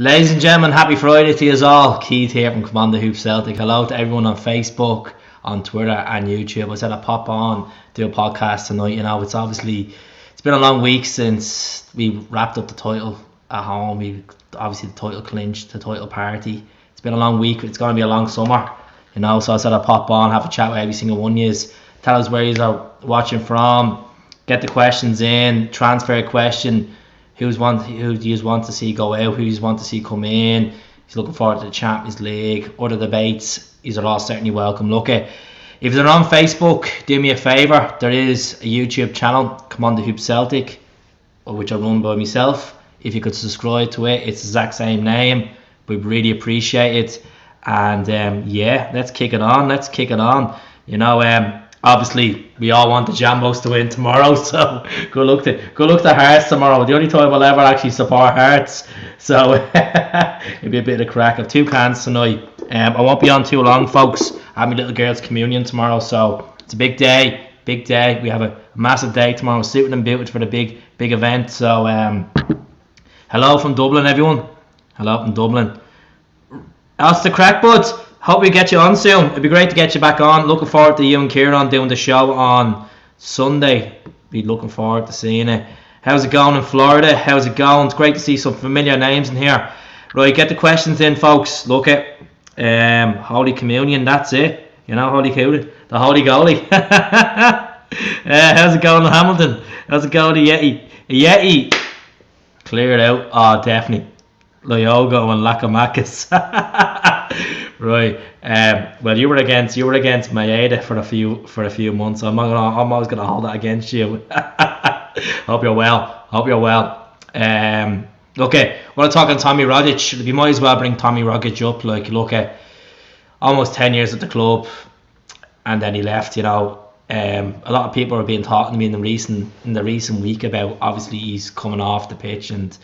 Ladies and gentlemen, happy Friday to you all. Keith here from Come On The Hoop Celtic. Hello to everyone on Facebook, on Twitter and YouTube. I said I'd pop on, do a podcast tonight. You know, it's been a long week since we wrapped up the title at home. We obviously the title clinched, the title party. It's been a long week. It's going to be a long summer, you know. So I said I'd pop on, have a chat with every single one of you. Tell us where you are watching from. Get the questions in. Transfer question. Who do you want to see go out? Who do you want to see come in? He's looking forward to the Champions League. Other debates, these are all certainly welcome. Look, if you're on Facebook, do me a favour. There is a YouTube channel, Come On The Hoop Celtic, which I run by myself. If you could subscribe to it, it's the exact same name. We'd really appreciate it. And yeah, let's kick it on. You know, obviously, we all want the Jambos to win tomorrow, so good luck to Hearts tomorrow. The only time I'll ever actually support Hearts, so it'll be a bit of a crack. I have 2 cans tonight. I won't be on too long, folks. I have my little girl's communion tomorrow, so it's a big day. We have a massive day tomorrow, suited and booted for the big event. So hello from Dublin, everyone. Hello from Dublin. That's the crack, buds. Hope we get you on soon. It'd be great to get you back on. Looking forward to you and Kieran doing the show on Sunday. Be looking forward to seeing it. How's it going in Florida? How's it going? It's great to see some familiar names in here. Right, get the questions in, folks. Look at Holy Communion. That's it. You know, Holy Communion, the Holy Goalie. How's it going in Hamilton? How's it going to Yeti? Clear it out. Oh, definitely. Lyogo and Lakamakis. Right. Well, you were against Maeda for a few months. I'm always gonna hold that against you. Hope you're well. Okay. We're talking Tommy Rogic. We might as well bring Tommy Rogic up. Like, look at almost 10 years at the club, and then he left. You know, a lot of people are being talking to me in the recent week about obviously he's coming off the pitch, and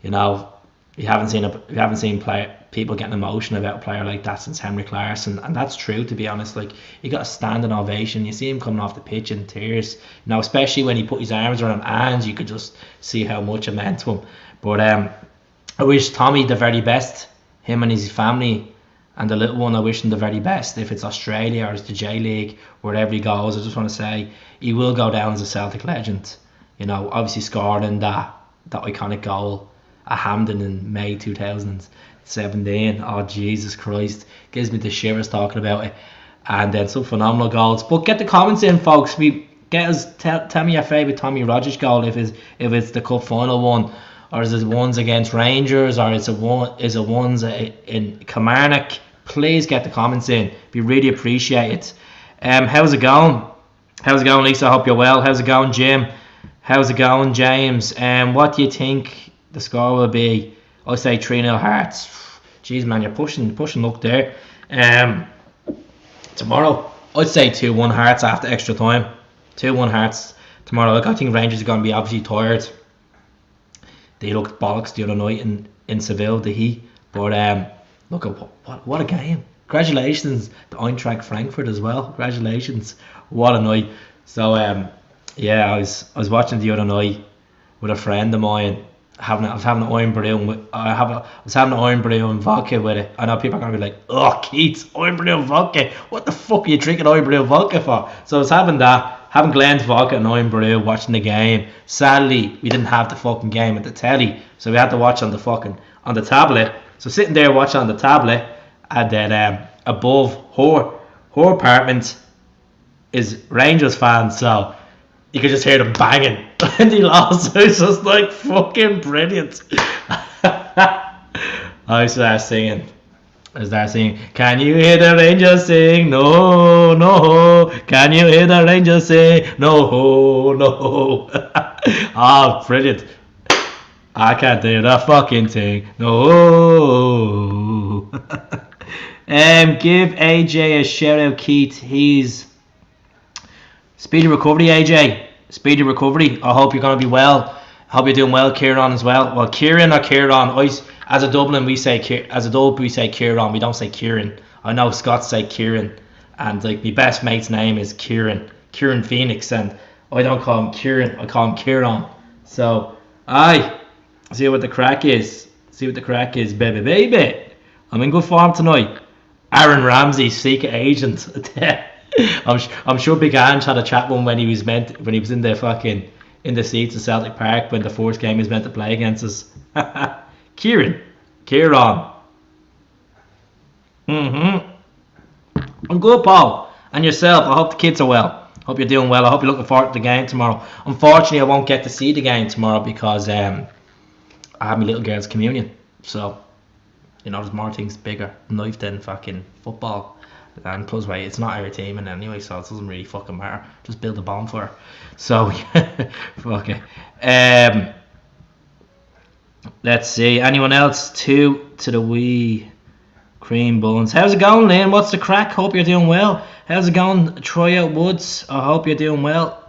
you know. We haven't seen people getting emotional about a player like that since Henrik Larsson, and that's true, to be honest. Like, he got a standing ovation. You see him coming off the pitch in tears. You know, especially when he put his arms around Ange, you could just see how much it meant to him. But I wish Tommy the very best. Him and his family and the little one. I wish him the very best. If it's Australia or it's the J League, wherever he goes, I just want to say he will go down as a Celtic legend. You know, obviously scoring that iconic goal at Hampden in May 2017. Oh, Jesus Christ. Gives me the shivers talking about it. And then some phenomenal goals. But get the comments in, folks. Tell me your favourite Tommy Rogic goal, if it's the cup final one, or is it ones against Rangers, or is it ones in Kilmarnock. Please get the comments in. We really appreciate it. How's it going? Lisa? I hope you're well. How's it going, Jim? How's it going, James? What do you think the score will be? I say 3-0 Hearts. Jeez, man, you're pushing luck there. Tomorrow, I'd say 2-1 Hearts after extra time. 2-1 Hearts tomorrow. Look, I think Rangers are going to be obviously tired. They looked bollocks the other night in Seville, the Heat. But look, what a game. Congratulations to Eintracht Frankfurt as well. Congratulations. What a night. So, yeah, I was watching the other night with a friend of mine. I was having an iron brew and vodka with it. I know people are going to be like, oh, Keith, iron brew and vodka. What the fuck are you drinking iron brew and vodka for? So I was having Glenn's vodka and iron brew, watching the game. Sadly, we didn't have the fucking game at the telly, so we had to watch on the tablet. So sitting there watching on the tablet, and then above her apartment is Rangers fans, so you could just hear them banging. And he lost. It was just like fucking brilliant. I started singing. Can you hear the Rangers sing? No, no. Can you hear the Rangers sing? No, no. Oh, brilliant. I can't do the fucking thing. No. Give AJ a shout out, Keith. He's speedy recovery, AJ. Speedy recovery. I hope you're going to be well. I hope you're doing well, Kieran, as well. Well, Kieran or Kieran. As a Dublin, we say Kieran. We don't say Kieran. I know Scots say Kieran, and like my best mate's name is Kieran Phoenix, and I don't call him Kieran. I call him Kieran. So, see what the crack is. See what the crack is, baby, baby. I'm in good form tonight. Aaron Ramsey, secret agent. I'm sure Big Ange had a chat with him when he was in the seats in Celtic Park when the first game he was meant to play against us. Kieran. I'm good, Paul. And yourself. I hope the kids are well. Hope you're doing well. I hope you're looking forward to the game tomorrow. Unfortunately, I won't get to see the game tomorrow because I have my little girl's communion. So, there's more things bigger in life than fucking football. And plus, right, it's not our team and anyway, so it doesn't really fucking matter. Just build a bomb for her. So, fuck it. Let's see. Anyone else? Two to the wee cream buns. How's it going, Liam? What's the crack? Hope you're doing well. How's it going, Troy Woods? I hope you're doing well.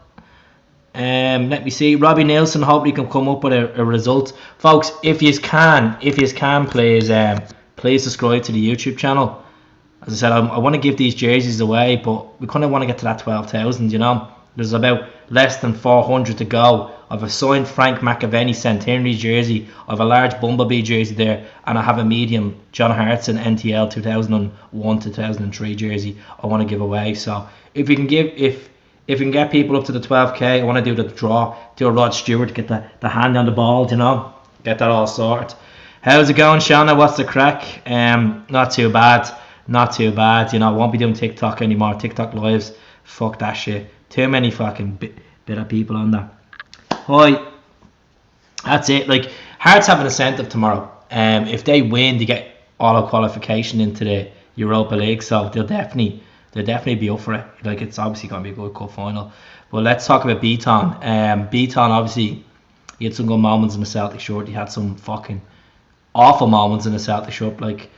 Let me see. Robbie Nielsen, hope you can come up with a result. Folks, if you can, please subscribe to the YouTube channel. As I said, I want to give these jerseys away, but we kind of want to get to that 12,000, There's about less than 400 to go. I've a signed Frank McAvenny centenary jersey. I have a large Bumblebee jersey there, and I have a medium John Hartson NTL 2001 to 2003 jersey I want to give away. So if we can get people up to the 12k, I want to do the draw, do a Rod Stewart, get the hand on the ball, get that all sorted. How's it going, Shauna? What's the crack? Not too bad. I won't be doing TikTok anymore. TikTok lives, fuck that shit. Too many fucking bit of people on there. Hi. That's it. Like, Hearts have an incentive tomorrow. If they win, they get auto qualification into the Europa League, so they'll definitely be up for it. Like, it's obviously going to be a good cup final. But let's talk about Beaton. Beaton, obviously, he had some good moments in the Celtic shirt. He had some fucking awful moments in the Celtic shirt, like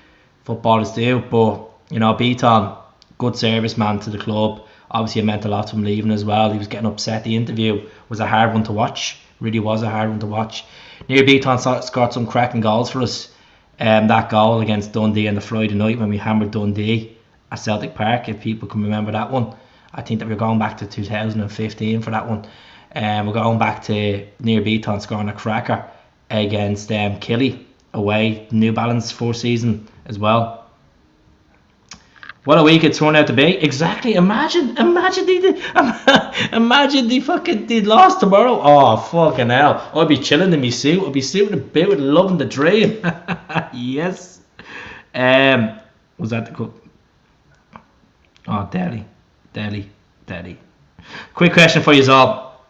footballers do. But, Beaton, good serviceman to the club. Obviously, it meant a lot to him leaving as well. He was getting upset. The interview was a hard one to watch. Really was a hard one to watch. Near Beaton scored some cracking goals for us. That goal against Dundee on the Friday night when we hammered Dundee at Celtic Park, if people can remember that one. I think that we're going back to 2015 for that one. We're going back to Near Beaton scoring a cracker against Killy away, New Balance 4 season as well. What a week it's turned out to be. Exactly. Imagine they lost tomorrow. Oh, fucking hell. I'd be chilling in my suit. I'd be suiting a bit with loving the dream. Yes. Was that the cup? Oh, Delhi. Quick question for you all.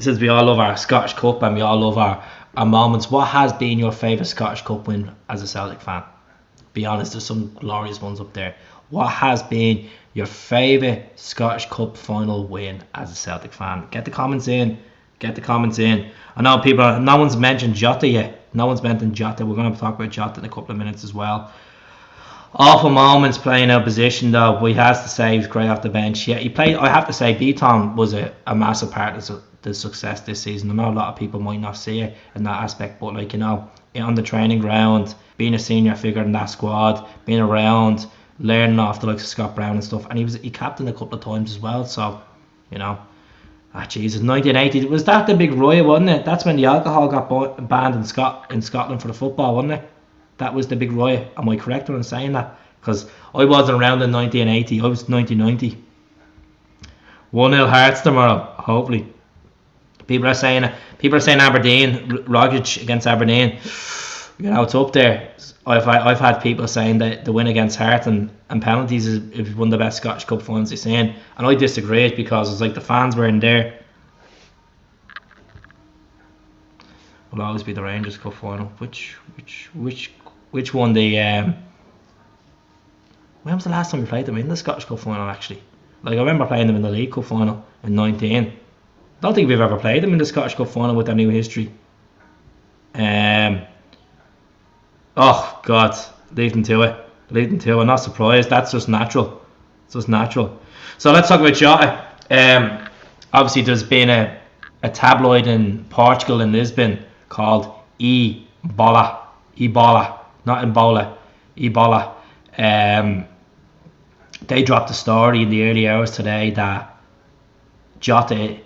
Since we all love our Scottish Cup and we all love our moments, what has been your favourite Scottish Cup win as a Celtic fan? Be honest, there's some glorious ones up there. What has been your favourite Scottish Cup final win as a Celtic fan? Get the comments in. I know no one's mentioned Jota yet. We're going to talk about Jota in a couple of minutes as well. Awful moments playing out position though. But he has to say he was great off the bench. Yeah, he played. I have to say, Beaton was a massive part of the success this season. I know a lot of people might not see it in that aspect, but on the training ground, being a senior figure in that squad, being around, learning off the likes of Scott Brown and stuff, and he captained a couple of times as well. So, Jesus, 1980 was that the big riot, wasn't it? That's when the alcohol got banned in Scotland for the football, wasn't it? That was the big riot. Am I correct when I'm saying that? Because I wasn't around in 1980. I was 1990. 1-0 Hearts tomorrow, hopefully. People are saying Aberdeen, Rogic against Aberdeen. It's up there. I've had people saying that the win against Hearts and penalties is one of the best Scottish Cup finals they've seen, and I disagree because it's like the fans weren't there. Will always be the Rangers Cup final. Which one? When was the last time we played them in the Scottish Cup final? Actually, I remember playing them in the League Cup final in 19. I don't think we've ever played them in the Scottish Cup final with their new history. Oh God, leave them to it. I'm not surprised. That's just natural. So let's talk about Jota. Obviously, there's been a tabloid in Portugal, in Lisbon, called Ebola, not Ebola, Ebola. They dropped a story in the early hours today that Jota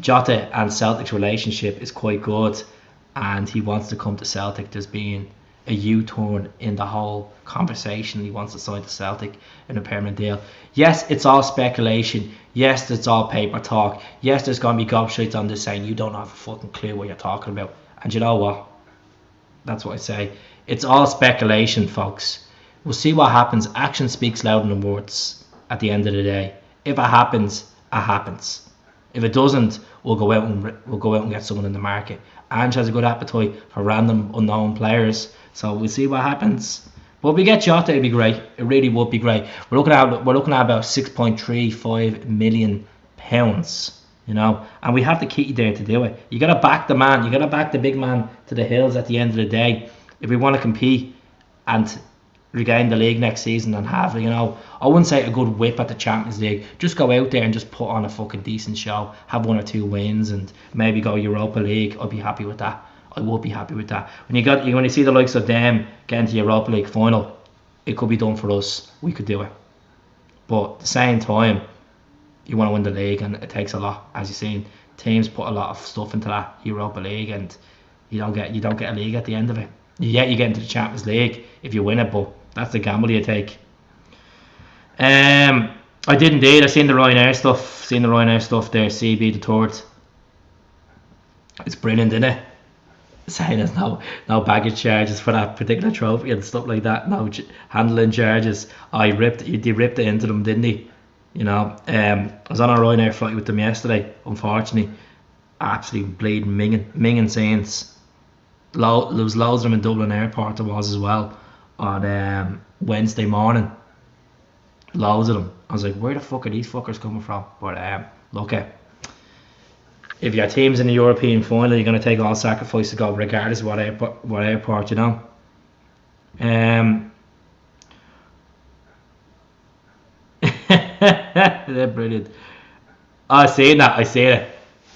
and Celtic's relationship is quite good, and he wants to come to Celtic. There's been a U-turn in the whole conversation. He wants to sign to Celtic in a permanent deal. Yes, it's all speculation. Yes, it's all paper talk. Yes, there's going to be gobshites on this saying you don't have a fucking clue what you're talking about. And you know what? That's what I say. It's all speculation, folks. We'll see what happens. Action speaks louder than words at the end of the day. If it happens, it happens. If it doesn't, we'll go out and get someone in the market. Ange has a good appetite for random unknown players, so we'll see what happens. But if we get Jota, it'd be great. It really would be great. We're looking at about £6.35 million, you know, and we have the key there to do it. You got to back the man. You got to back the big man to the hills at the end of the day if we want to compete and regain the league next season and have, you know, I wouldn't say a good whip at the Champions League. Just go out there and just put on a fucking decent show, have 1 or 2 wins, and maybe go Europa League. I'd be happy with that. I would be happy with that. When you see the likes of them getting to Europa League final, it could be done for us. We could do it. But at the same time, you want to win the league, and it takes a lot. As you've seen, teams put a lot of stuff into that Europa League, and you don't get a league at the end of it. You get into the Champions League if you win it, but that's the gamble you take. I did indeed. I seen the Ryanair stuff. There. CB the third. It's brilliant, isn't it? Saying there's no baggage charges for that particular trophy and stuff like that. No handling charges. He ripped it into them, didn't he? You know. I was on a Ryanair flight with them yesterday. Unfortunately, absolutely bleeding minging scenes. There was loads of them in Dublin Airport. There was as well on Wednesday morning. Loads of them. I was like, where the fuck are these fuckers coming from? But look at, if your team's in the European final, you're going to take all sacrifice to go regardless of what airport, you know. They're brilliant. I see it.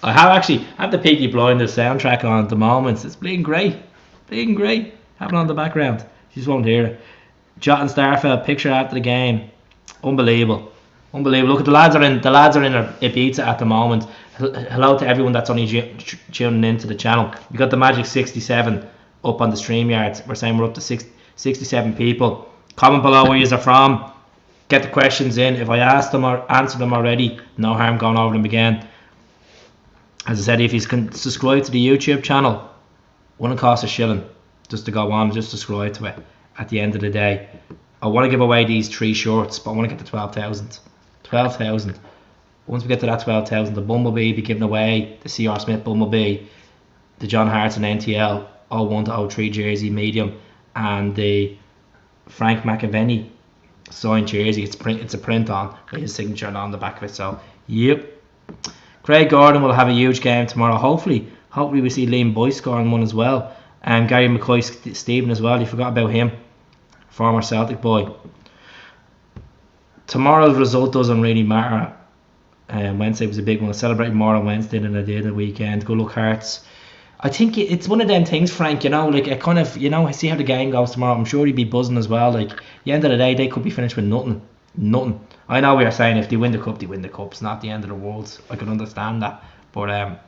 I have the Peaky Blinders soundtrack on at the moment. It's bleeding great. Have it on the background. You just won't hear it. Jota and Starfelt picture after the game. Unbelievable. Look at the lads are in Ibiza at the moment. Hello to everyone that's only tuning into the channel. We got the Magic 67 up on the StreamYard. We're saying we're up to 67 people. Comment below where you are from. Get the questions in. If I asked them or answered them already, no harm going over them again. As I said, if you can subscribe to the YouTube channel, wouldn't cost a shilling just to go on, just subscribe to it. At the end of the day, I want to give away these 3 shorts, but I want to get to 12,000. 12,000. Once we get to that 12,000, the Bumblebee be given away, the C.R. Smith Bumblebee, the John Hartson NTL 01 to 03 jersey medium, and the Frank McAvenny signed jersey. It's a print on with his signature on the back of it. So, yep. Craig Gordon will have a huge game tomorrow. Hopefully we see Liam Boyce scoring one as well. And Gary McCoy-Stephen as well. You forgot about him. Former Celtic boy. Tomorrow's result doesn't really matter. Wednesday was a big one. I celebrated more on Wednesday than I did the weekend. Good luck, Hearts. I think it's one of them things, Frank, you know, like, I kind of, you know, I see how the game goes tomorrow. I'm sure he'd be buzzing as well. Like, at the end of the day, they could be finished with nothing. I know we are saying if they win the cup, they win the cup. It's not the end of the world. I can understand that. But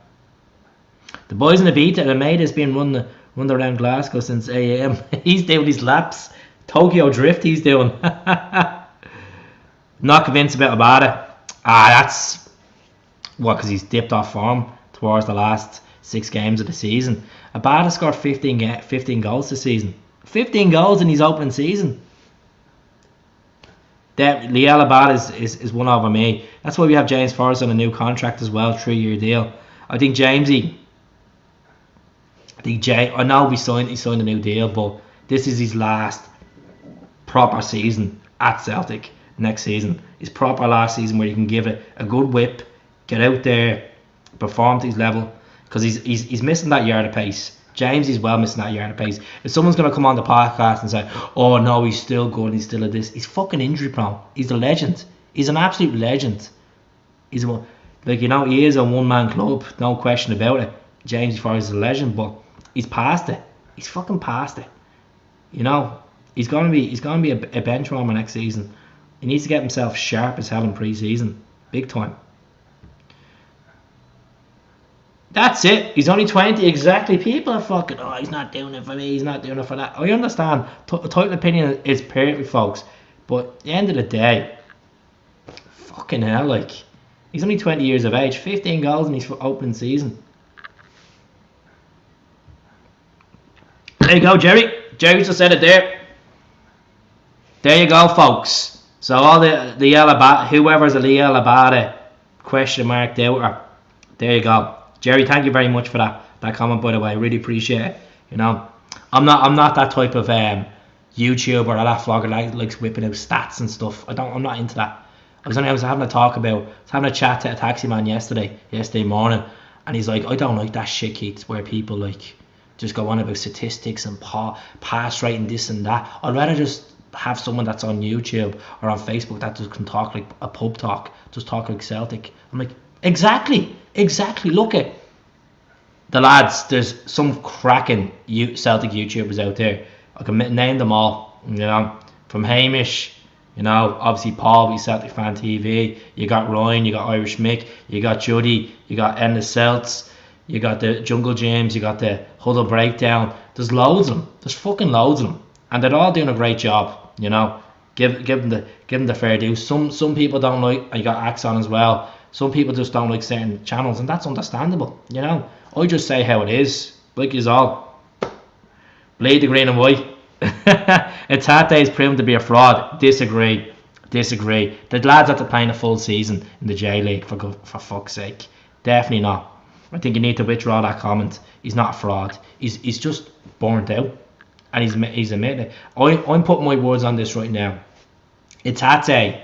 the boys in the beat, and mate has been running around Glasgow since AM. He's doing his laps. Tokyo Drift he's doing. Not convinced about it. That's what, because he's dipped off form towards the last 6 games of the season. Abada scored 15 goals this season. 15 goals in his opening season. Liel Abada is one over me. That's why we have James Forrest on a new contract as well, 3-year deal. I think Jamesy. I know he signed a new deal, but this is his last proper season at Celtic. Next season, his proper last season where you can give it a good whip, get out there, perform to his level, because he's missing that yard of pace. James is well missing that yard of pace. If someone's going to come on the podcast and say, oh no, he's still good, he's still at this, he's fucking injury prone. He's a legend. He's an absolute legend. He is a one-man club, no question about it. James Forrest is a legend, but he's past it. He's fucking past it. You know, he's gonna be a bench warmer next season. He needs to get himself sharp as hell in pre-season, big time. That's it. He's only 20. Exactly. People are fucking, oh, he's not doing it for me. He's not doing it for that. I understand. Title opinion is perfect, folks. But at the end of the day, fucking hell, like, he's only 20 years of age. 15 goals in his opening season. There you go, Jerry. Jerry just said it there. There you go, folks. So all the Alabata, whoever's a Lee Alabata question mark doubter, there you go. Jerry, thank you very much for that comment, by the way. I really appreciate it. You know, I'm not that type of YouTuber or that vlogger that likes whipping out stats and stuff. I'm not into that. I was having a chat to a taxi man yesterday morning, and he's like, I don't like that shit, Keith, where people like just go on about statistics and pass rate and this and that. I'd rather just have someone that's on YouTube or on Facebook that just can talk like a pub talk, just talk like Celtic. I'm like, exactly. Look at the lads. There's some cracking Celtic YouTubers out there. I can name them all. You know, from Hamish. You know, obviously Paul, we Celtic Fan TV. You got Ryan, you got Irish Mick, you got Judy, you got Enna Celts, you got the Jungle James, you got the Huddle Breakdown. There's loads of them. There's fucking loads of them, and they're all doing a great job. You know, give them the fair due. Some people don't like. You got Axon as well. Some people just don't like certain channels, and that's understandable. You know, I just say how it is. Like is all. Bleed the green and white. Etate is proven to be a fraud. Disagree. The lads have to play a full season in the J League for fuck's sake. Definitely not. I think you need to withdraw that comment. He's not a fraud. He's just burnt out, and he's admitting it. I'm putting my words on this right now. Etate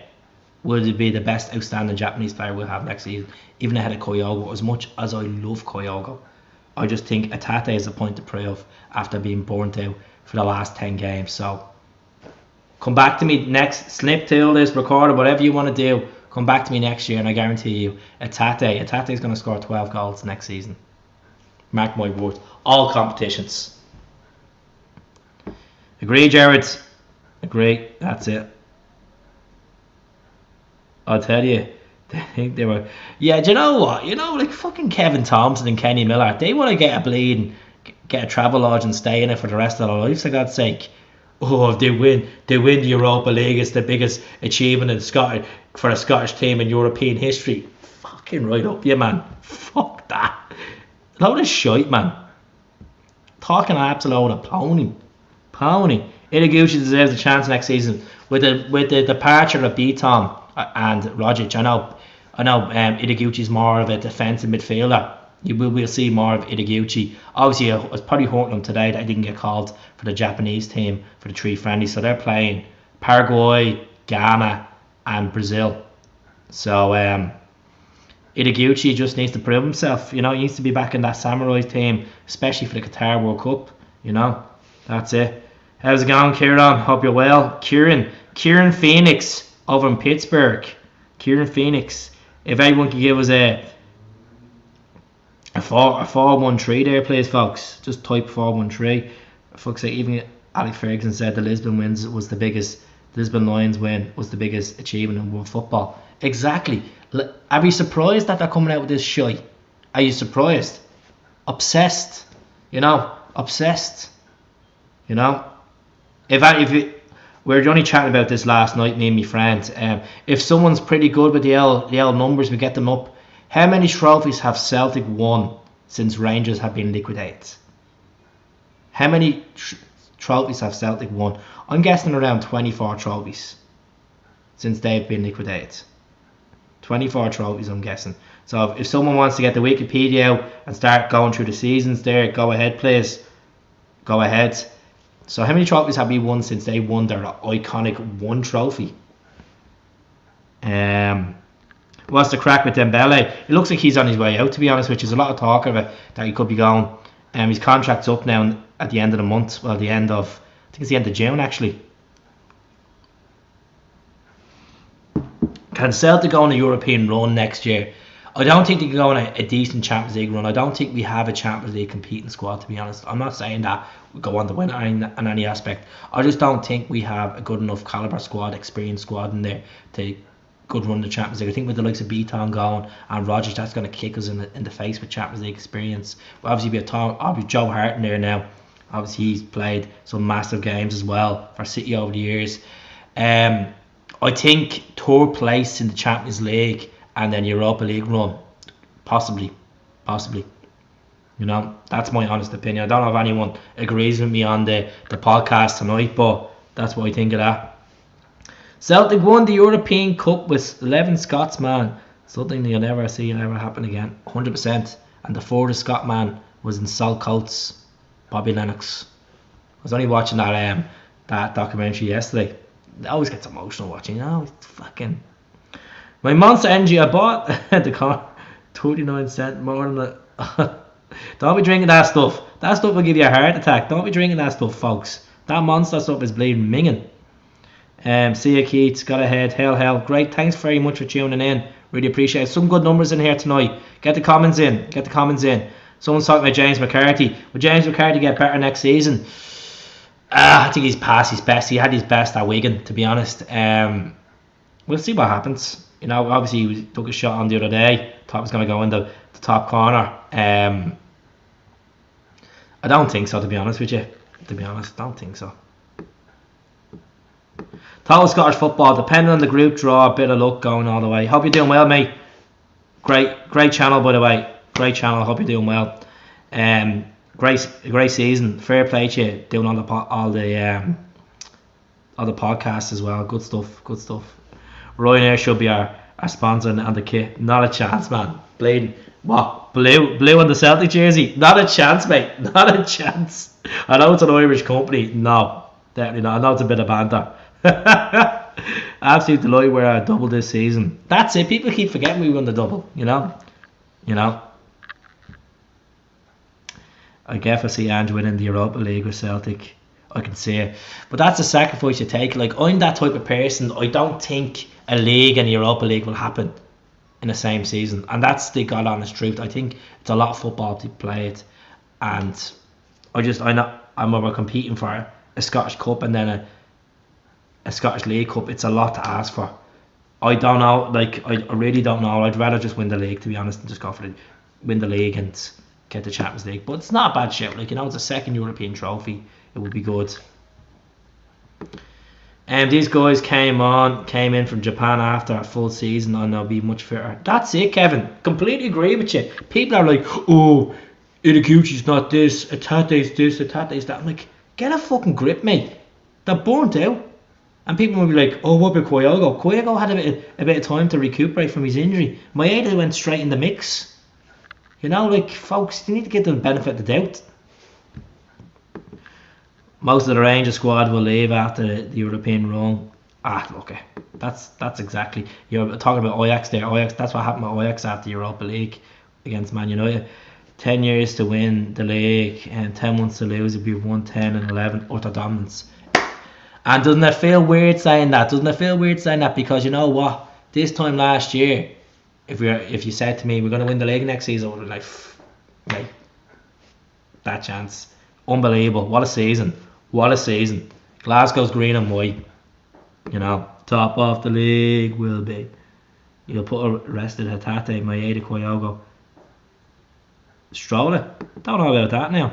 would be the best outstanding Japanese player we'll have next season, even ahead of Kyogo. As much as I love Kyogo, I just think Etate is a point to prove after being burnt out for the last 10 games. So come back to me next, snip till this, record it, whatever you want to do. Come back to me next year and I guarantee you Etate is going to score 12 goals next season. Mark my words. All competitions. Agree, Jared? Agree. That's it. I'll tell you, I think they were. Yeah, do you know what? You know, like fucking Kevin Thompson and Kenny Miller, they want to get a bleed and get a travel lodge and stay in it for the rest of their lives, for God's sake. Oh, if they win the Europa League, it's the biggest achievement in for a Scottish team in European history. Fucking right up, yeah, man. Fuck that. Load of shite, man. Talking an absolute load of pony. Itaguchi deserves a chance next season with the departure of Beaton and Rogic. I know Itaguchi's more of a defensive midfielder. We'll see more of Itaguchi. Obviously, it was probably hurting him today that he didn't get called for the Japanese team for the 3 friendlies. So they're playing Paraguay, Ghana, and Brazil. So Itaguchi just needs to prove himself. You know, he needs to be back in that Samurai team, especially for the Qatar World Cup. You know, that's it. How's it going, Kieran? Hope you're well. Kieran Phoenix over in Pittsburgh. Kieran Phoenix. If everyone could give us a 4-1-3 there, please, folks. Just type 4-1-3. Fuck's sake, even Alex Ferguson said the Lisbon Lions win was the biggest achievement in world football. Exactly. Are you surprised that they're coming out with this shit? Are you surprised? Obsessed. You know, obsessed. You know, we were only chatting about this last night, me and my friends. If someone's pretty good with the L numbers, we get them up. How many trophies have Celtic won since Rangers have been liquidated? How many trophies have Celtic won? I'm guessing around 24 trophies since they've been liquidated. 24 trophies, I'm guessing. So if someone wants to get the Wikipedia out and start going through the seasons there, go ahead, please. Go ahead. So how many trophies have we won since they won their iconic 1 trophy? What's the crack with Dembele? It looks like he's on his way out, to be honest, which is a lot of talk of it, that he could be going. His contract's up now at the end of the month. Well, I think it's the end of June, actually. Can Celtic go on a European run next year? I don't think they can go on a decent Champions League run. I don't think we have a Champions League competing squad, to be honest. I'm not saying that we go on to win in any aspect. I just don't think we have a good enough caliber squad, experienced squad in there to good run in the Champions League. I think with the likes of Beaton going and Rogic, that's going to kick us in the face with Champions League experience. But obviously, obviously Joe Hart in there now. Obviously, he's played some massive games as well for City over the years. I think third place in the Champions League and then Europa League run, possibly. You know, that's my honest opinion. I don't know if anyone agrees with me on the podcast tonight, but that's what I think of that. Celtic won the European Cup with 11 Scotsmen, something you'll never see and never happen again, 100%. And the fourth Scotman was in Salt Coats, Bobby Lennox. I was only watching that documentary yesterday. It always gets emotional watching, you know, it's fucking... My Monster Ange, I bought the car 39 cents more than the... Don't be drinking that stuff. That stuff will give you a heart attack. Don't be drinking that stuff, folks. That Monster stuff is bleeding minging. See you, Keith. Got ahead. Hell. Great. Thanks very much for tuning in. Really appreciate it. Some good numbers in here tonight. Get the comments in. Someone's talking about James McCarthy. Will James McCarthy get better next season? I think he's past his best. He had his best at Wigan, to be honest. We'll see what happens. You know, obviously he took a shot on the other day. Thought it was going to go in the top corner. I don't think so, to be honest with you. Don't think so. Total Scottish football, depending on the group draw, a bit of luck going all the way. Hope you're doing well, mate. Great channel, by the way. Great channel. Hope you're doing well. Great season. Fair play to you doing all the podcasts as well. Good stuff. Ryanair should be our sponsor and the kit. Not a chance, man. Bleeding. What? Blue on the Celtic jersey? Not a chance, mate. Not a chance. I know it's an Irish company. No, definitely not. I know it's a bit of banter. Absolute delight we're a double this season. That's it. People keep forgetting we won the double. You know. I guess I see Ange winning the Europa League with Celtic. I can see it. But that's a sacrifice you take. Like, I'm that type of person. I don't think a league and the Europa League will happen in the same season. And that's the God honest truth. I think it's a lot of football to play it. And I'm over competing for a Scottish Cup and then a Scottish League Cup. It's a lot to ask for. I don't know. Like, I really don't know. I'd rather just win the league, to be honest, and just go for win the league and get the Champions League. But it's not a bad shout. Like, you know, it's a second European trophy. It would be good. These guys came in from Japan after a full season and they'll be much fitter. That's it, Kevin. Completely agree with you. People are like, oh, Idaguchi's not this, Atate's this, Atate's that. I'm like, get a fucking grip, mate. They're burnt out. And people will be like, oh, what about Kyogo? Kyogo had a bit of time to recuperate from his injury. Maeda went straight in the mix. You know, like, folks, you need to give them the benefit of the doubt. Most of the Rangers squad will leave after the European run. Okay. That's exactly. You're talking about Ajax there. That's what happened with Ajax after the Europa League against Man United. 10 years to win the league and 10 months to lose. It'd be 1, 10 and 11 utter dominance. And doesn't it feel weird saying that? Because you know what? This time last year, if you said to me we're going to win the league next season, I would be like, mate, that chance. Unbelievable. What a season. Glasgow's green and white. You know, top of the league will be. You'll put arrested Hatate, Maeda, Kyogo. Stroller. Don't know about that now.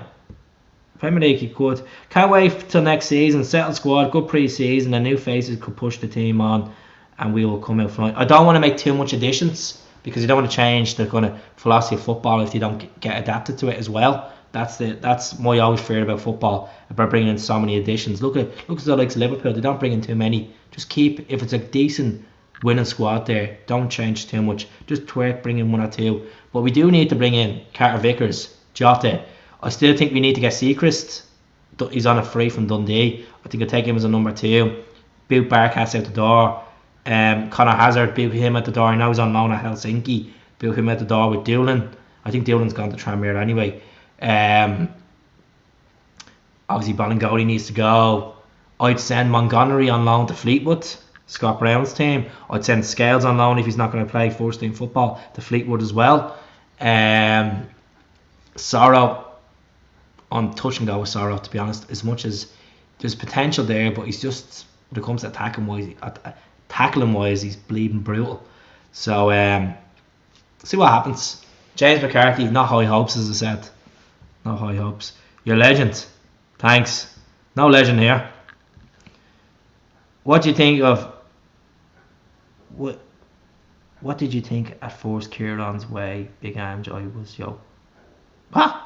Premier League, you could. Can't wait till next season. Settled squad, good pre-season, and new faces could push the team on, and we will come out front. I don't want to make too much additions because you don't want to change the kind of philosophy of football if you don't get adapted to it as well. That's my always fear about football, about bringing in so many additions. Look at the likes of Liverpool. They don't bring in too many. Just keep, if it's a decent winning squad there, don't change too much. Just bring in 1 or 2. But we do need to bring in Carter Vickers, Jota. I still think we need to get Seacrest. He's on a free from Dundee. I think I'll take him as a number 2. Boot Barkas out the door. Conor Hazard, boot him at the door. I know he's on loan at Helsinki. Boot him at the door with Doolan. I think Doolan's gone to Tranmere anyway. Obviously Bolingoli needs to go. I'd send Montgomery on loan to Fleetwood, Scott Brown's team. I'd send Scales on loan if he's not going to play first team football to Fleetwood as well. Sorrow, on touch and go with Sorrow, to be honest. As much as there's potential there, but he's just, when it comes to attacking wise, tackling wise, he's bleeding brutal. So see what happens. James McCarthy, not high hopes, as I said. No high hopes. You're a legend. Thanks. No legend here. What do you think of what did you think at first Kieran's way? Big Ange, I was What?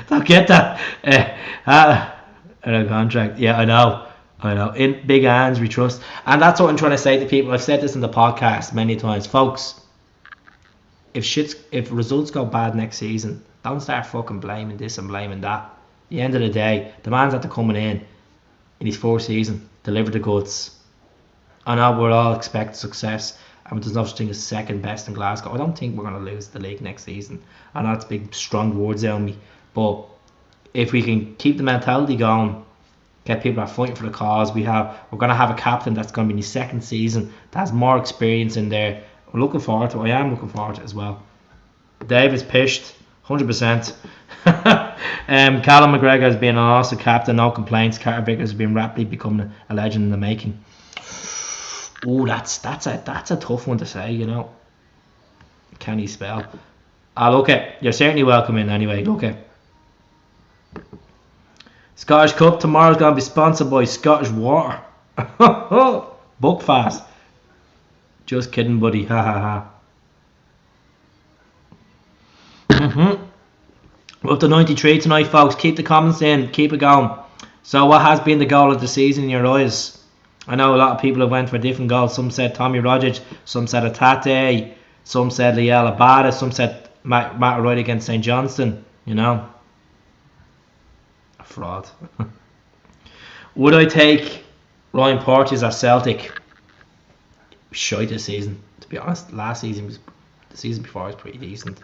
don't get that. A contract. Yeah, I know. In Big Ange we trust, and that's what I'm trying to say to people. I've said this in the podcast many times, folks. If results go bad next season, don't start fucking blaming this and blaming that. At the end of the day, the man's after coming in his fourth season, deliver the goods. I know we're all expect success, and there's no such thing as second best in Glasgow. I don't think we're going to lose the league next season. I know it's big, strong words on me, but if we can keep the mentality going, get people that are fighting for the cause, we're going to have a captain that's going to be in his second season that has more experience in there. We're looking forward to it. I am looking forward to it as well. Dave is pished, 100%. Callum McGregor has been an awesome captain, no complaints. Carter Vickers has been rapidly becoming a legend in the making. Oh, that's a tough one to say, you know. Can he spell? Look it. You're certainly welcome in anyway. Look it. Scottish Cup tomorrow's going to be sponsored by Scottish Water. Buckfast. Just kidding, buddy. Ha ha ha. We're up to 93 tonight, folks. Keep the comments in. Keep it going. So what has been the goal of the season in your eyes? I know a lot of people have went for different goals. Some said Tommy Rogic. Some said Atate. Some said Liel Abada. Some said Matt Wright against St Johnston. You know. A fraud. Would I take Ryan Porteous at Celtic? Shite this season, to be honest. Last season the season before was pretty decent.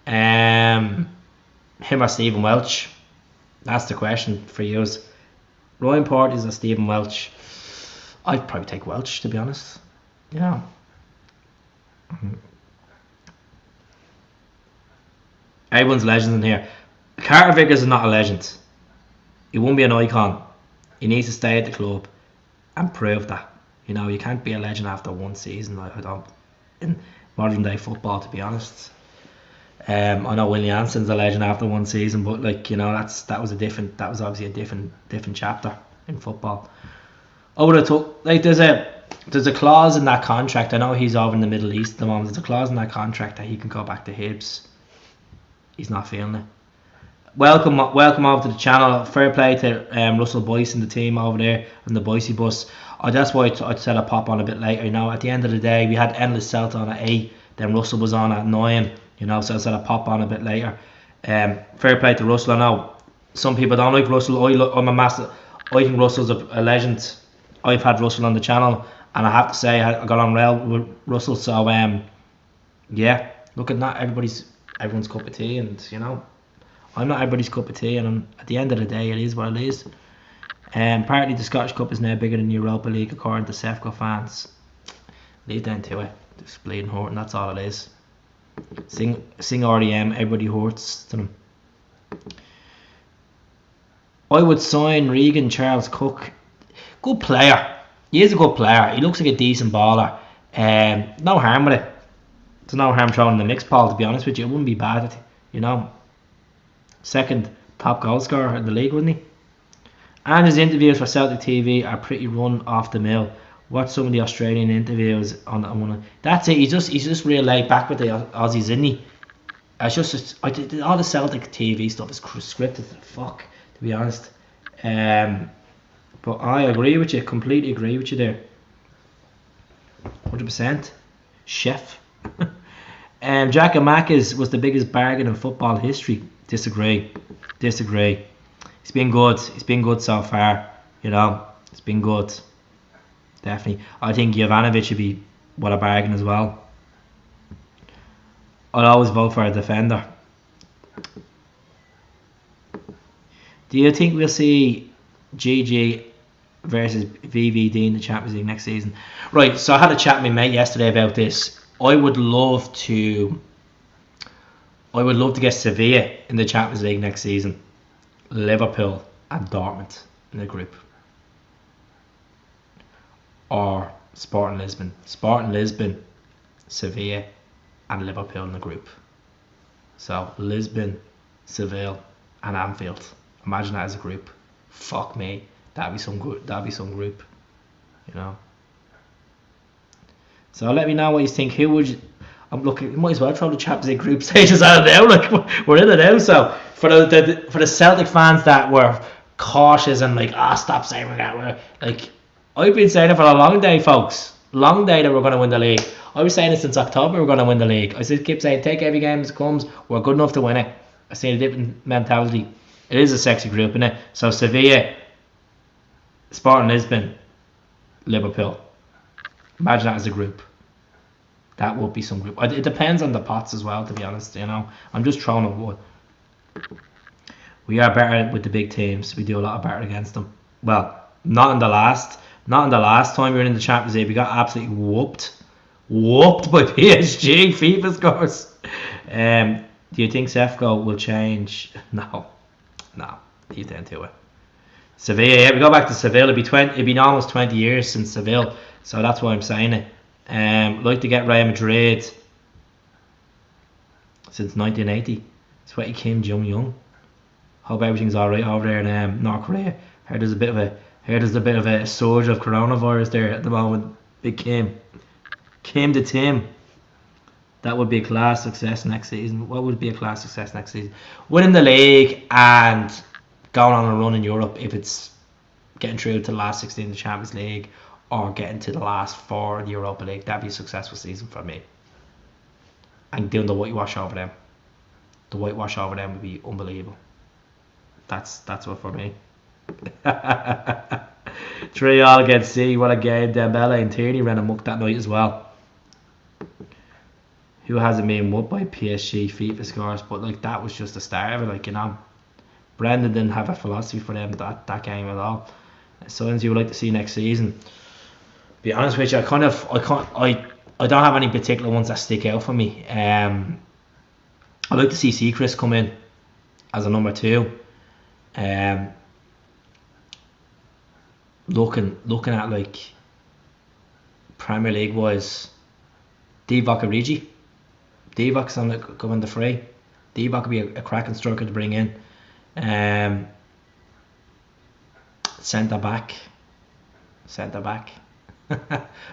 Him or Stephen Welch? That's the question for you. Ryan Porteous or Stephen Welch? I'd probably take Welch, to be honest. Yeah. Everyone's legends in here. Carter Vickers is not a legend. He won't be an icon. He needs to stay at the club and prove that. You know, you can't be a legend after one season. I don't. In modern day football, to be honest. I know Willie Anson's a legend after one season, but like, you know, that was obviously a different chapter in football. I would have took, like, there's a clause in that contract. I know he's over in the Middle East at the moment. There's a clause in that contract that he can go back to Hibs. He's not feeling it. Welcome over to the channel. Fair play to Russell Boyce and the team over there on the Boise bus. That's why I said I'd pop on a bit later. You know, at the end of the day, we had Endless Celtic on at 8, then Russell was on at 9. You know, so I said I'd pop on a bit later. Fair play to Russell. I know some people don't like Russell. I'm a massive. I think Russell's a legend. I've had Russell on the channel, and I have to say I got on well with Russell. So yeah, look at that. Everyone's cup of tea, and you know, I'm not everybody's cup of tea, and at the end of the day, it is what it is. Apparently, the Scottish Cup is now bigger than the Europa League, according to Sefco fans. Leave them to it. Just bleeding hurting. That's all it is. Sing RDM. Everybody hurts to them. I would sign Regan Charles Cook. Good player. He is a good player. He looks like a decent baller. No harm with it. There's no harm throwing in the mix, Paul, to be honest with you. It wouldn't be bad, you know. Second top goal scorer in the league, wouldn't he? And his interviews for Celtic TV are pretty run off the mill. Watch some of the Australian interviews on one. That's it. He's just real laid back with the Aussies, isn't he? It's just all the Celtic TV stuff is scripted. Fuck, to be honest. But I agree with you. Completely agree with you there. 100%. Chef. Jack and Mack was the biggest bargain in football history. Disagree. He's been good. He's been good so far. You know, it's been good. Definitely. I think Jovanovic should be what a bargain as well. I'll always vote for a defender. Do you think we'll see GG versus VVD in the Champions League next season? Right, so I had a chat with my mate yesterday about this. I would love to get Sevilla in the Champions League next season. Liverpool and Dortmund in the group. or Sporting Lisbon. Sporting Lisbon, Sevilla, and Liverpool in the group. So Lisbon, Seville, and Anfield. Imagine that as a group. Fuck me, that'd be some good. That'd be some group, you know. So let me know what you think. Who would you? I'm looking. You might as well throw the Champions League group stages out of now. Like we're in it now. So for the Celtic fans that were cautious and like, stop saying we're like, I've been saying it for a long day, folks. Long day that we're going to win the league. I was saying it since October we're going to win the league. I said, keep saying, take every game as it comes. We're good enough to win it. I see a different mentality. It is a sexy group, isn't it? So Sevilla, Sporting Lisbon, Liverpool. Imagine that as a group. That would be some group. It depends on the pots as well, to be honest. You know, I'm just throwing a wood. We are better with the big teams. We do a lot better against them. Well, not in the last time we were in the Champions League. We got absolutely whooped by PSG FIFA scores. Do you think Sefco will change? No, he's down to it. Sevilla, yeah, we go back to Seville. It'd be almost 20 years since Seville, so that's why I'm saying it. Like to get Real Madrid since 1980. Sweaty Kim Jong Un. Hope everything's alright over there in North Korea. Heard there's a bit of a surge of coronavirus there at the moment. Big Kim to Tim. That would be a class success next season. What would be a class success next season? Winning the league and going on a run in Europe, if it's getting through to the last 16 in the Champions League or getting to the last 4 in the Europa League. That'd be a successful season for me. And doing the whitewash over them. The whitewash over them would be unbelievable. That's what for me. 3-3 against City. What a game. Dembele and Tierney ran amok that night as well. Who hasn't been whooped by PSG FIFA scores? But like that was just the start of it. Like, you know, Brendan didn't have a philosophy for them that game at all. Signs you would like to see next season. Be honest with you, I don't have any particular ones that stick out for me. I'd like to see Seacrest come in as a number 2. Looking at like Premier League wise, Divock Origi. Divok's on coming the fray. Divock could be a cracking striker to bring in. Centre back.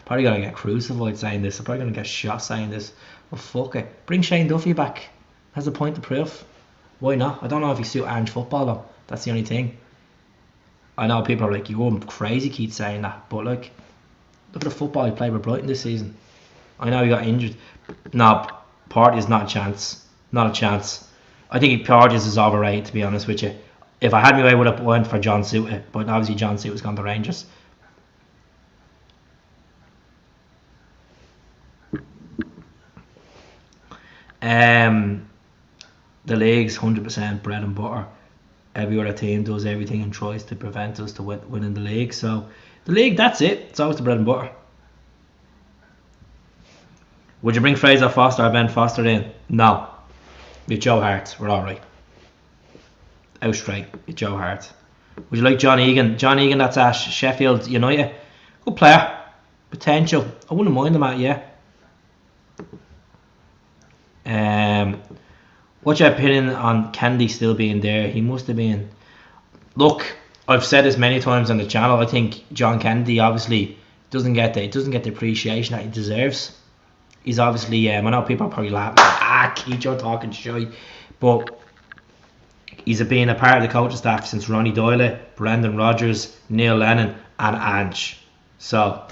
Probably gonna get crucified saying this. I'm probably gonna get shot saying this. But fuck it. Bring Shane Duffy back. Has a point to prove. Why not? I don't know if he suit Ange football though. That's the only thing. I know people are like, you're going crazy Keith saying that, but like, look at the football he played with Brighton this season. I know he got injured. No, Partey is not a chance. Not a chance. I think Partey is overrated, to be honest with you. If I had my way, I would have went for John Suter, but obviously John Suter's gone to Rangers. The league's 100% bread and butter. Every other team does everything and tries to prevent us to winning the league. So the league, that's it. It's always the bread and butter. Would you bring Fraser Foster or Ben Foster in? No. With Joe Hart, we're alright. Out straight with Joe Hart. Would you like John Egan? John Egan, that's at Sheffield United. Good player. Potential. I wouldn't mind him at, yeah. What's your opinion on Kennedy still being there? He must have been. Look, I've said this many times on the channel. I think John Kennedy obviously doesn't get the appreciation that he deserves. He's obviously, I know people are probably laughing, Keith, you're talking shit, but he's been a part of the coaching staff since Ronnie Doyle, Brendan Rodgers, Neil Lennon, and Ange. So,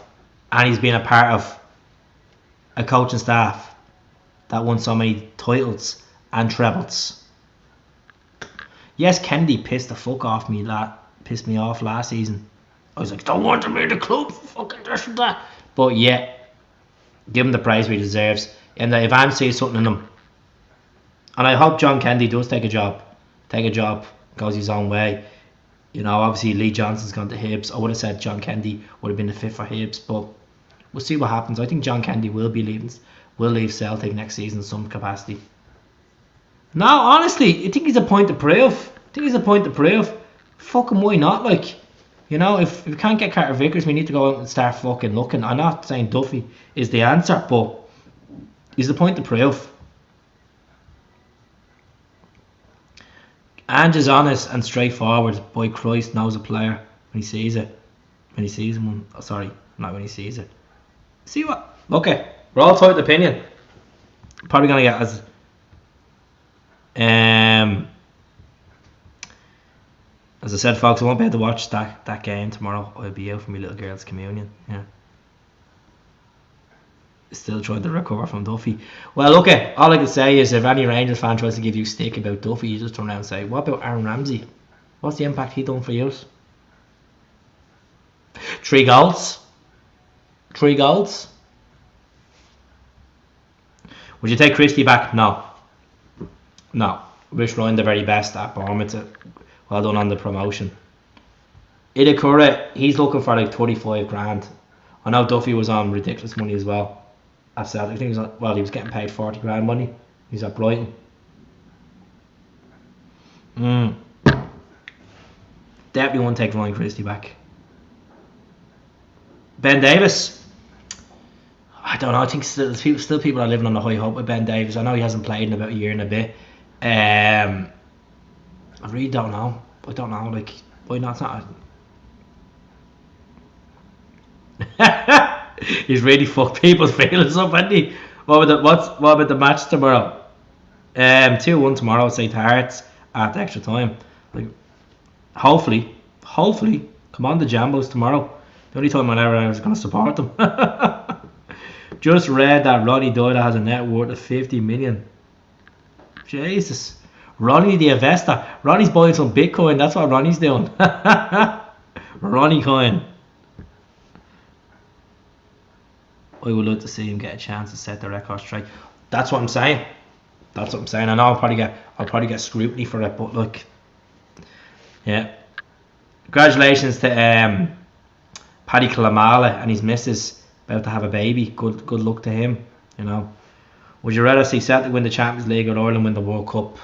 and he's been a part of a coaching staff that won so many titles and trebles. Yes, Kennedy pissed the fuck off me. Pissed me off last season. I was like, don't want to be the club for fucking this and that. But yeah, give him the praise he deserves. And if Ange sees something in him, and I hope John Kennedy does take a job, goes his own way. You know, obviously Lee Johnson's gone to Hibs. I would have said John Kennedy would have been the fit for Hibs, but we'll see what happens. I think John Kennedy will leave Celtic next season in some capacity. No, honestly, I think he's a point to prove. Fucking why not? Like, You know, if we can't get Carter Vickers, we need to go out and start fucking looking. I'm not saying Duffy is the answer, but he's the point to prove. Ange is honest and straightforward. Boy, Christ knows a player when he sees it. When he sees him, sorry, not when he sees it. See what? Okay, we're all tight opinion. Probably gonna get as I said, folks, I won't be able to watch that game tomorrow. I'll be out for my little girl's communion. Yeah. Still trying to recover from Duffy. Well, okay, all I can say is if any Rangers fan tries to give you stick about Duffy, you just turn around and say, what about Aaron Ramsey? What's the impact he done for you? 3 goals. 3 goals. Would you take Christie back? No. No. Wish Ryan the very best at Bournemouth. Well done on the promotion. Itakura, he's looking for like 35 grand. I know Duffy was on ridiculous money as well. At Celtic, I think he was getting paid 40 grand money. He's at Brighton. Definitely won't take Ryan Christie back. Ben Davis. I don't know. I think still people are living on the high hope with Ben Davis. I know he hasn't played in about a year and a bit. I really don't know. I don't know. Like, why not? He's really fucked people's feelings up, hasn't he? What about the match tomorrow? 2-1 tomorrow at St. Hearts at extra time. Like, hopefully, come on the Jambos tomorrow. The only time I was going to support them. Just read that Ronnie Doyle has a net worth of 50 million. Jesus. Ronnie the investor. Ronnie's buying some Bitcoin. That's what Ronnie's doing. Ronnie coin. I would love to see him get a chance to set the record straight. That's what I'm saying. I know I'll probably get scrutiny for it, but look, yeah. Congratulations to Paddy Kalamala and his missus, about to have a baby. Good luck to him. You know. Would you rather see Celtic win the Champions League or Ireland win the World Cup?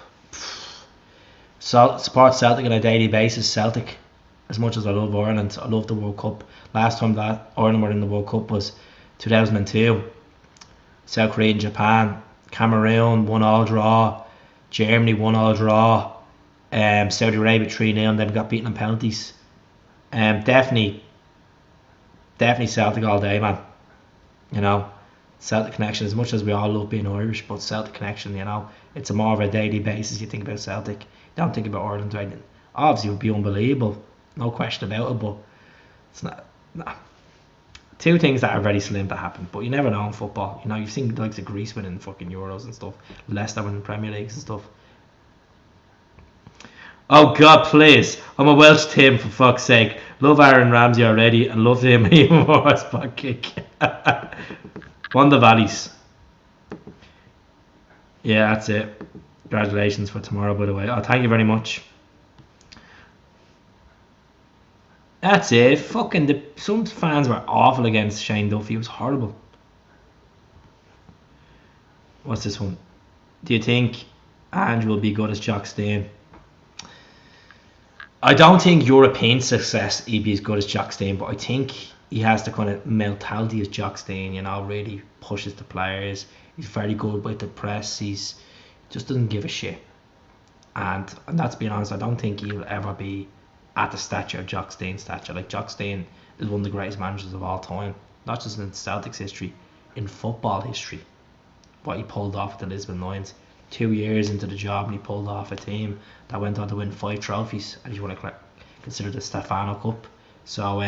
Support Celtic on a daily basis. Celtic, as much as I love Ireland, I love the World Cup. Last time that Ireland were in the World Cup was 2002. South Korea and Japan. Cameroon 1-1 draw. Germany 1-1 draw. Saudi Arabia 3-0 and then got beaten on penalties. Definitely Celtic all day, man. You know, Celtic connection, as much as we all love being Irish, but Celtic connection, you know, it's a more of a daily basis. You think about Celtic, you don't think about Ireland right now. Obviously it would be unbelievable, no question about it, but it's not. Two things that are very slim to happen, but you never know in football. You know, you've seen the likes of Greece winning fucking Euros and stuff, Leicester winning Premier Leagues and stuff. Oh God, please! I'm a Welsh Tim, for fuck's sake. Love Aaron Ramsey already, and love him even more. Spot kick. Won the Valleys. Yeah, that's it. Congratulations for tomorrow, by the way. Oh, thank you very much. That's it. Fucking some fans were awful against Shane Duffy. It was horrible. What's this one? Do you think Ange will be good as Jock Stein? I don't think European success he'd be as good as Jock Stein, but I think he has the kind of mentality as Jock Stein, you know, really pushes the players. He's very good with the press. He's just doesn't give a shit. And that's being honest, I don't think he'll ever be at the stature of Jock Stein's stature. Like, Jock Stein is one of the greatest managers of all time, not just in Celtic's history, in football history. What he pulled off at the Lisbon Lions, 2 years into the job, and he pulled off a team that went on to win 5 trophies, and he's won considered the Stefano Cup. So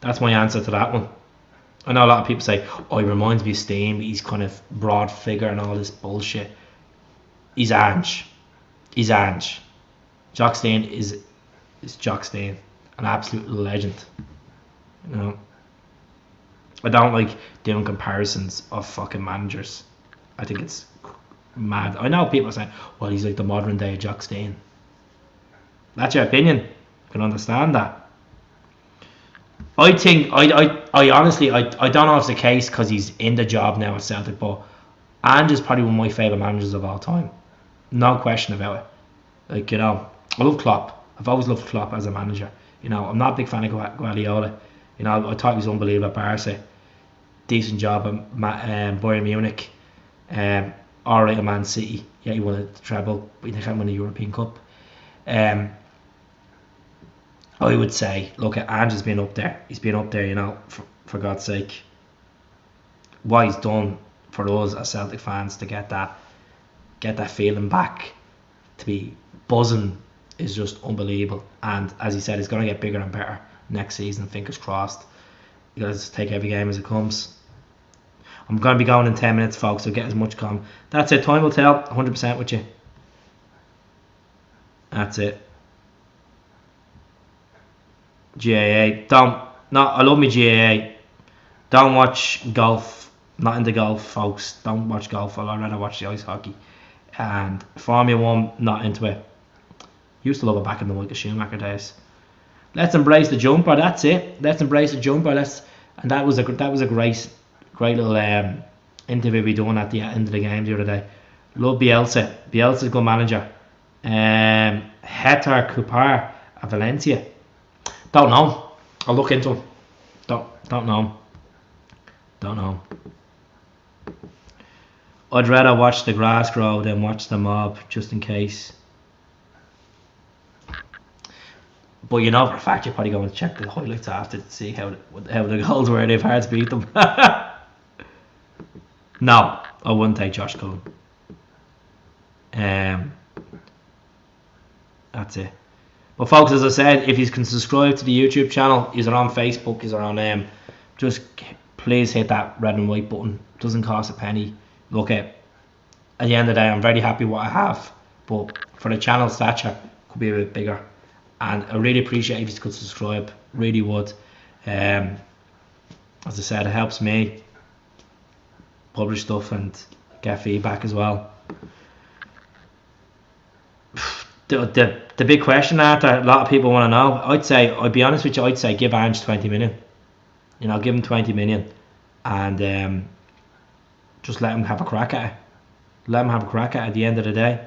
that's my answer to that one. I know a lot of people say, oh, he reminds me of Stein, he's kind of broad figure and all this bullshit. He's Ange. Jock Stein is Jock Stein, an absolute legend. You know, I don't like doing comparisons of fucking managers. I think it's mad. I know people are saying, well, he's like the modern day Jock Stein. That's your opinion. I can understand that. I think, I honestly, I don't know if it's the case because he's in the job now at Celtic, but Ange is probably one of my favourite managers of all time. No question about it. Like, you know, I love Klopp. I've always loved Klopp as a manager. You know, I'm not a big fan of Guardiola. You know, I thought he was unbelievable at Barca. Decent job at Bayern Munich. Alright at Man City. Yeah, he won a treble, but he didn't win a European Cup. I would say, look, Ange has been up there. He's been up there, you know, for God's sake. What he's done for us as Celtic fans to get that feeling back, to be buzzing, is just unbelievable. And as he said, it's going to get bigger and better next season, fingers crossed. You got to take every game as it comes. I'm going to be going in 10 minutes, folks, so get as much calm. That's it, time will tell, 100% with you. That's it. GAA. I love me GAA. Don't watch golf. Not into golf, folks. Don't watch golf. I'd rather watch the ice hockey. And Formula 1, not into it. Used to love it back in the Michael Schumacher days. Let's embrace the jumper. That's it. Let's embrace the jumper. And that was a great little interview we done at the end of the game the other day. Love Bielsa. Bielsa's a good manager. Hetar Kupar at Valencia. Don't know. I'll look into him. Don't know. I'd rather watch the grass grow than watch the mob, just in case. But you know for a fact you're probably going to check the highlights after to see how the goals were. They've hard to beat them. No, I wouldn't take Josh Cullen. That's it. Well, folks, as I said, if you can subscribe to the YouTube channel, you're on Facebook, you're on just please hit that red and white button. It doesn't cost a penny. Look, at the end of the day, I'm very happy what I have, but for the channel stature, could be a bit bigger. And I really appreciate if you could subscribe. Really would. As I said, it helps me publish stuff and get feedback as well. The big question that a lot of people want to know, I'd be honest with you, I'd say give Ange 20 million. You know, give him 20 million and just let him have a crack at it. Let him have a crack at it at the end of the day.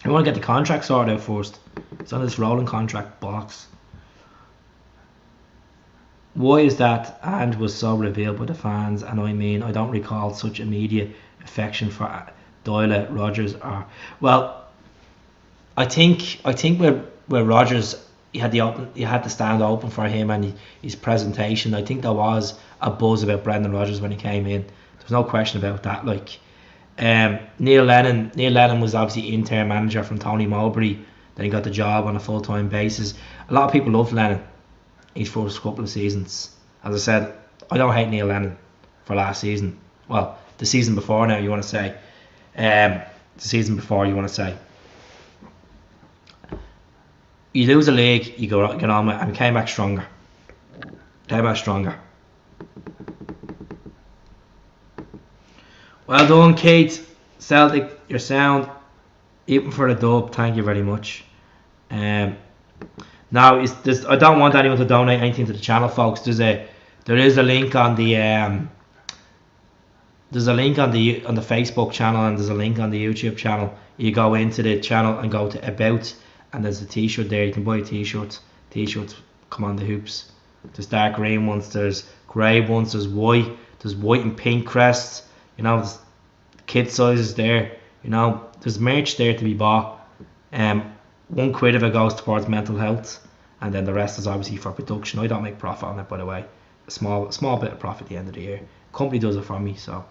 I want to get the contract sorted out first. It's on this rolling contract box. Why is that Ange was so revealed by the fans? And I mean, I don't recall such immediate affection for Doyle, Rodgers are. Well, I think where Rodgers, you had the stand open for him and his presentation. I think there was a buzz about Brendan Rodgers when he came in. There's no question about that. Like Neil Lennon was obviously interim manager from Tony Mowbray. Then he got the job on a full-time basis. A lot of people loved Lennon his first couple of seasons. As I said, I don't hate Neil Lennon for last season. Well, the season before now, you want to say. The season before, you want to say. You lose a league, you get on with it, and came back stronger. Well done, Kate. Celtic, your sound. Even for the dub, thank you very much. Now, I don't want anyone to donate anything to the channel, folks. There is a link on the there's a link on the Facebook channel and there's a link on the YouTube channel. You go into the channel and go to About, and there's a t-shirt there. You can buy t-shirts. T-shirts come on the hoops. There's dark green ones, there's grey ones, there's white and pink crests. You know, there's kid sizes there. You know, there's merch there to be bought. £1 of it goes towards mental health, and then the rest is obviously for production. I don't make profit on it, by the way. A small bit of profit at the end of the year. Company does it for me, so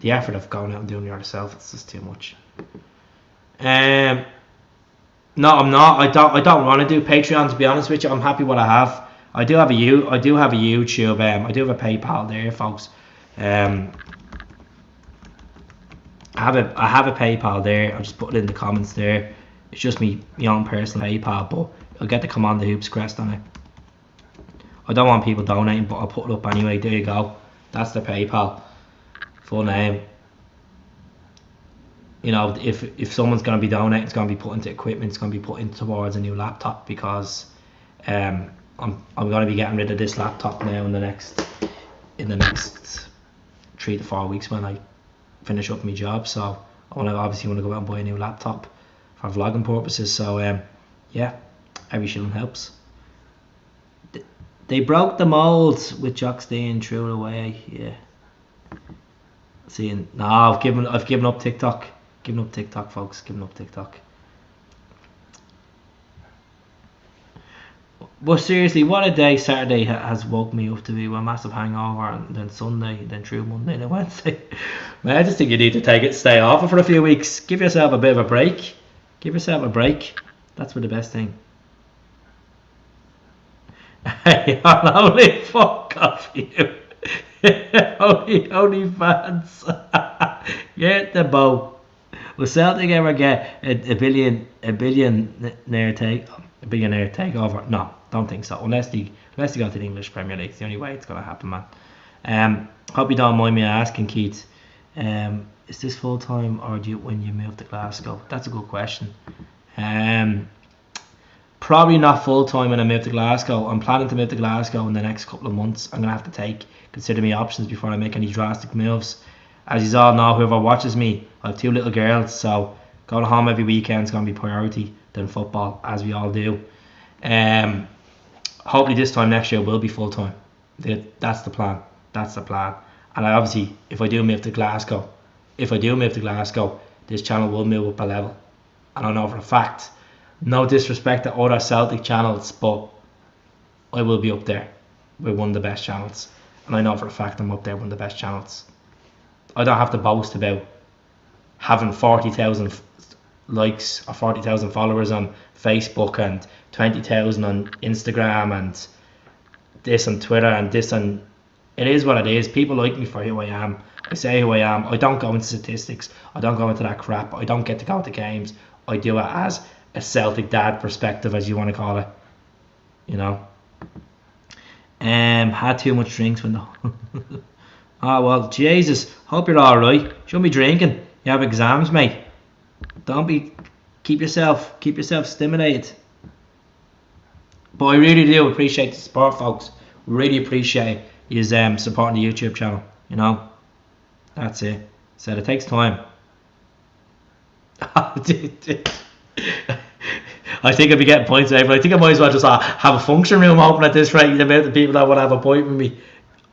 the effort of going out and doing it yourself, it's just too much. No, I'm not. I don't want to do Patreon, to be honest with you. I'm happy what I have. I do have a YouTube. I do have a PayPal there, folks. I have a PayPal there. I'll just put it in the comments there. It's just my own personal PayPal, but I'll get the Come On The Hoops crest on it. I don't want people donating, but I'll put it up anyway. There you go. That's the PayPal. Full name. You know, if someone's going to be donating, it's going to be put into equipment. It's going to be put in towards a new laptop, because I'm going to be getting rid of this laptop now in the next 3 to 4 weeks when I finish up my job. So I obviously want to go out and buy a new laptop for vlogging purposes. So yeah. Every shilling helps. They broke the mould with Jock staying through the way. Yeah. Seeing, no, I've given up TikTok. Giving up TikTok, folks. Giving up TikTok. But seriously, what a day Saturday has woke me up to be. A massive hangover, and then Sunday, then through Monday, then Wednesday. Man, I just think you need to stay off it for a few weeks. Give yourself a bit of a break. Give yourself a break. That's for the best thing. Hey, holy fuck off you. Only fans. Get the boat. Will Celtic ever get a billionaire takeover? No, don't think so. Unless they go to the English Premier League, it's the only way it's gonna happen, man. Hope you don't mind me asking, Keith. Is this full time or do you when you move to Glasgow? That's a good question. Probably not full time when I move to Glasgow. I'm planning to move to Glasgow in the next couple of months. I'm gonna have to consider my options before I make any drastic moves. As you all know, whoever watches me, I have 2 little girls, so going home every weekend is going to be priority than football, as we all do. Hopefully this time next year will be full time. That's the plan. And obviously, if I do move to Glasgow, this channel will move up a level. And I know for a fact, no disrespect to other Celtic channels, but I will be up there with one of the best channels. And I know for a fact I'm up there with one of the best channels. I don't have to boast about having 40,000 likes or 40,000 followers on Facebook and 20,000 on Instagram and this on Twitter and this on... It is what it is. People like me for who I am. I say who I am. I don't go into statistics. I don't go into that crap. I don't get to go to games. I do it as a Celtic dad perspective, as you want to call it. You know? Had too much drinks when the... Oh well, Jesus, hope you're alright. Shouldn't be drinking. You have exams, mate. Keep yourself stimulated. But I really do appreciate the support, folks. Really appreciate you supporting the YouTube channel. You know, that's it. Said it takes time. I think I'll be getting points today, but I think I might as well just have a function room open at this rate. The amount of people that want to have a point with me.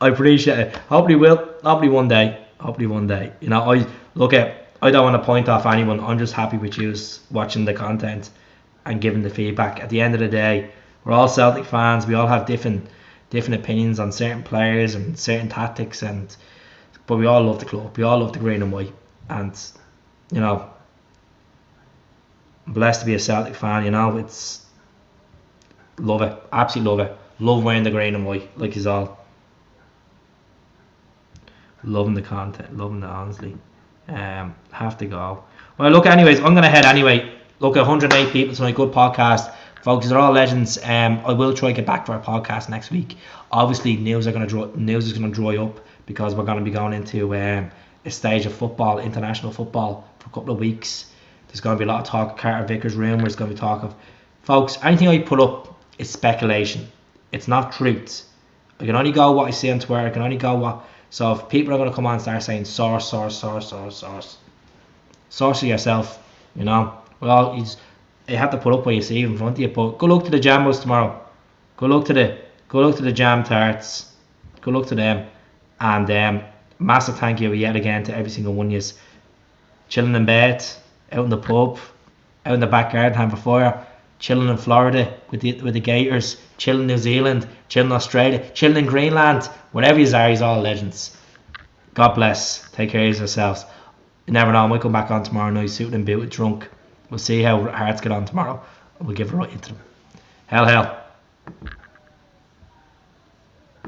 I appreciate it. Hopefully one day. You know, I don't want to point off anyone. I'm just happy with you watching the content and giving the feedback. At the end of the day, we're all Celtic fans. We all have different opinions on certain players and certain tactics, but we all love the club. We all love the green and white. And you know, I'm blessed to be a Celtic fan. You know, love it. Absolutely love it. Love wearing the green and white, like is all. Loving the content, loving it, honestly. Have to go. Well, look, anyways, I'm gonna head anyway. Look, 108 people tonight. Good podcast, folks. They're all legends. I will try to get back for our podcast next week. Obviously, news is gonna dry up because we're gonna be going into a stage of football, international football, for a couple of weeks. There's gonna be a lot of talk of Carter Vickers rumours. Gonna be talk of, folks. Anything I put up is speculation. It's not truth. I can only go what I see on Twitter. I can only go what. So if people are going to come on and start saying source it yourself, you know. Well, you have to put up what you see in front of you. But good luck to the Jambos tomorrow. Good luck to the Jam Tarts. Good luck to them. And massive thank you yet again to every single one of you. Chilling in bed, out in the pub, out in the backyard, having a fire. Chilling in Florida with the Gators, chilling in New Zealand, chilling in Australia, chilling in Greenland, wherever you are, he's all legends. God bless. Take care of yourselves. You never know, I might come back on tomorrow night, suited and booted, drunk. We'll see how Hearts get on tomorrow, and we'll give it right into them. Hell.